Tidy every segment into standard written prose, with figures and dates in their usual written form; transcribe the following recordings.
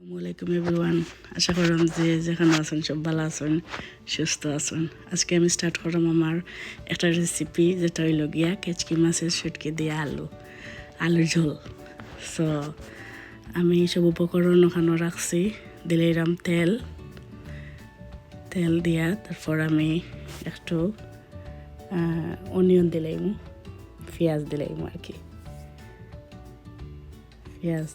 আসসালামাইকুম এভরিওয়ান, আশা করলাম যে যেখানে আছেন সব ভালো আছেন, সুস্থ আছেন। আজকে আমি স্টার্ট করলাম আমার একটা রেসিপি, যেটা হইল গিয়া কেচকি মাছের শুটকি দিয়ে আলুর ঝোল। সো আমি সব উপকরণ ওখানে রাখছি, দিলাম তেল দিয়া, তারপর আমি একটু অনিয়ন দিলাম, পেঁয়াজ দিলাম আর কি। পেঁয়াজ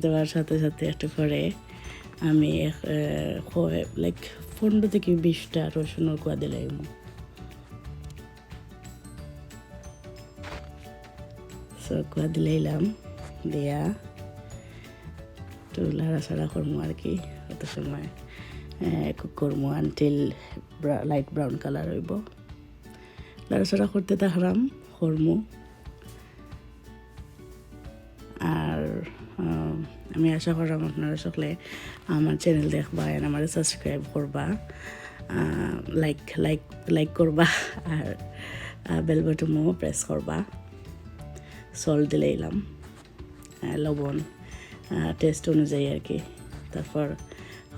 দেওয়ার সাথে সাথে একটু পরে আমি লাইক 15 থেকে 20টা রসুনের কোয়া দিলাম। কোয়া দিলাম দিয়া একটু লাড়াচাড়া করবো আর কি। কত সময় কুক করবো আনটিল লাইট ব্রাউন কালার হইব। লাড়াচাড়া করতে থাকলাম করবো। আর আমি আশা করলাম আপনারা সকলে আমার চ্যানেল দেখবা, আমার সাবস্ক্রাইব করবা, লাইক করবা, আর বেল বাটনও প্রেস করবা। সল্ট দিলাম, লবণ টেস্ট অনুযায়ী আর কি। তারপর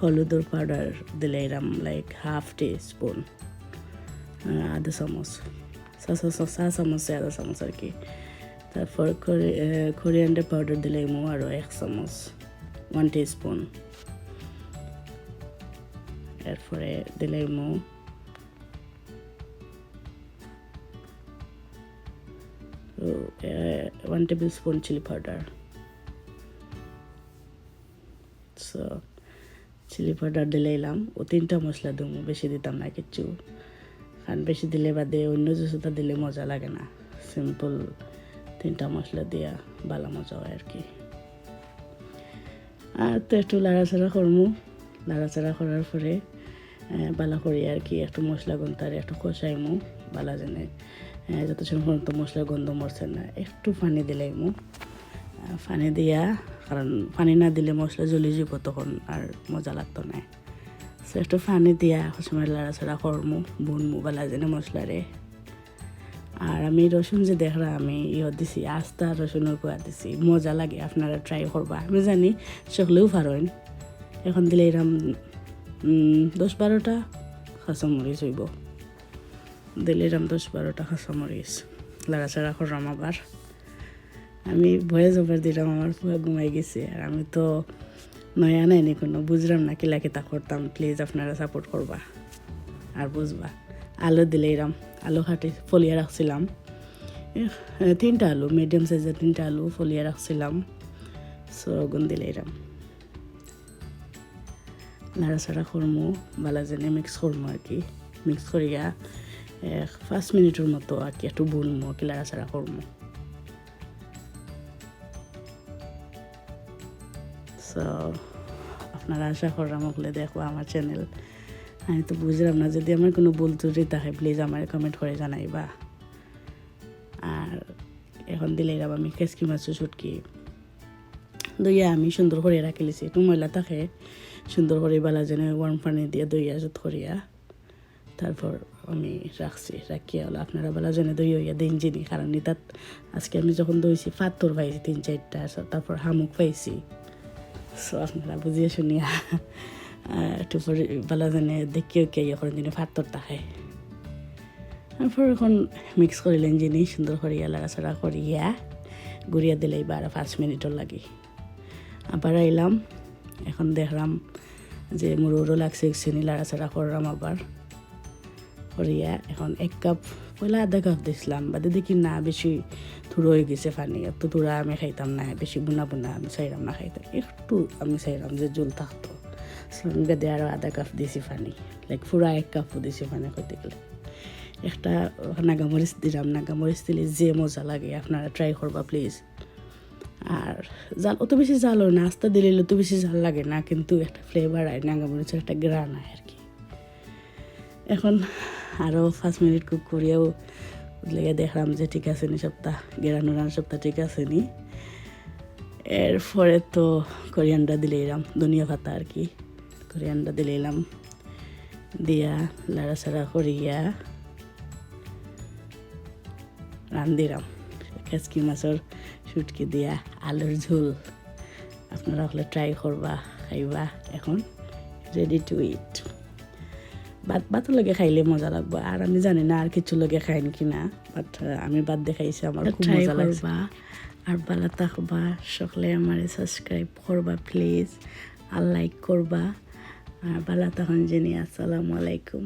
হলুদের পাউডার দিলাম লাইক হাফ টিস্পুন, আধা চামচ, চা চামচ আর কি। তারপর কোরিয়ান্ডার পাউডার দিলাম আরও 1 চামচ, 1 টিস্পুন। এরপরে দিলাম 1 tablespoon chilli powder. So chilli powder দিলাম, ও 3টা মশলা দেবো, বেশি দিতাম না কিচ্ছু, কারণ বেশি দিলে বাদে অন্য কিছুটা দিলে মজা লাগে না। সিম্পল 3টা মশলা দিয়া ভালো মজা হয় আর কি। আর তো একটু লাড়াচাড়া করবো। লাড়াচাড়া করার পরে বালা করি আর কি, একটু মশলা গন্তার একটু কষাইমু বালা জেনে, যতক্ষণ পর্যন্ত মশলা গন্ধ মরছে না। একটু পানি দিলাইমু, পানি দিয়া, কারণ পানি না দিলে মশলা জ্বলি যাব, তখন আর মজা লাগতো না। সো একটু পানি দিয়া সময় লাড়াচাড়া করমু, বুনমু বালা জেনে মশলারে। আর আমি রসুন যে দেখলাম, আমি দিছি আস্তা রসুনের কোয়া দিছি, মজা লাগে, আপনারা ট্রাই করবা। আমি জানি সকলেও পারেন। এখন দিলে এরম 10-12টা কাঁচামরিচ হইব, দিলে এরম 10-12টা কাঁচামরিচ। লাড়াচাড়া করলাম আবার। আমি ভয়েস ওভার দিলাম, আমার পুয়া ঘুমাই গেছে, আর আমি তো নয়া নাইনি কোনো, বুঝলাম না কিলা কিতা করতাম। প্লিজ আপনারা সাপোর্ট করবা আর বুঝবা। আলু দিলে এরম, আলু কাটি ফলিয়ে রাখছিলাম, 3টা আলু, মিডিয়াম সাইজের 3টা আলু ফলিয়ে রাখছিলাম। সো গুন দিলে এরম নাড়াচাড়া করমু, বালা জেনে মিক্স করমু আর কি। মিক্স করিয়া 5 মিনিটের মতো আর কি একটু বুনমু, কি লাড়াচাড়া করমু। সো আপনারা আশা করলাম ওগুলো দেখবো আমার চ্যানেল। আমি তো বুঝলাম না, যদি আমার কোনো ভুল ত্রুটি থাকে প্লিজ আমার কমেন্ট করে জানাইবা। আর এখন দিলাম আমি কেসকি মাছের শুটকি দইয়া আমি সুন্দর করে রাখি লিছি, একটু ময়লা থাকে, সুন্দর করে বালা জেনে ওয়ার্ম পানি দিয়ে দইয়া জুত করিয়া তারপর আমি রাখিয়া হলো আপনারা বালা জেনে দই হইয়া দিন জিনি। কারণ তাত আজকে আমি যখন দইছি পাথর পাইছি 3-4টা, তারপর হামুক পাইছি। সো আপনারা বুঝিয়ে শুনিয়া একটু পরে বালা জানে দেখিও কে ইয়ে করেন যিনি পাথর থাকে। তারপর এখন মিক্স করিলেন জিনিস সুন্দর করিয়া লাড়াচাড়া করিয়া গুড়িয়া দিলেই 5 মিনিটও লাগে। আবার আইলাম, এখন দেখলাম যে মুড়ো লাগছে, চিনি লাড়াচাড়া করলাম আবার করিয়া। এখন 1 কাপ, পয়লা আধা কাপ দিছিলাম, বাদে দেখি না বেশি থুড়ো হয়ে গেছে পানি, এত থুড়া আমি খাইতাম না, বেশি বুনা আমি চাইলাম না খাইতাম, একটু আমি চাইলাম যে জল থাকতো। বেদে আরও আধা কাপ দিছি পানি, লাইক পুরা 1 কাপও দিছি পানি খাইতে গেলে। একটা নাগামরিচ দিলাম, নাগামরিচ দিলে যে মজা লাগে, আপনারা ট্রাই করবা প্লিজ। আর জাল অত বেশি জাল হয় না, আস্তা দিলে অত বেশি জাল লাগে না, কিন্তু একটা ফ্লেভার আয়, নাগামরিচের একটা গ্রান আয় আর কি। এখন আরও 5 মিনিট কুক করিয়াও লেগে দেখলাম যে ঠিক আছে নি, সপ্তাহ গেরানোর সপ্তাহ ঠিক আছে নি। এরপরে তো কোরিয়ান্ডার দিলাম, ধনিয়া পাতা আর কি, কোরিয়ান্ডার দিলাম, দিয়া লাড়াচাড়া করিয়া রান্ধিলাম কেচকি মাছের শুটকি দিয়া আলুর ঝোল। আপনারা হলে ট্রাই করবা খাইবা এখন রেডি টু ইট ভাতের লগে খাইলে মজা লাগবে আর আমি জানি না আর কিছু লগে খাইন কিনা বাট আমি ভাত দেখাইছি আমার খুব মজা লাগছে আর ভালো থাকবা সকলে আমার সাবস্ক্রাইব করবা প্লিজ আর লাইক করবা আর ভালো থাকুন জেনে আসসালামু আলাইকুম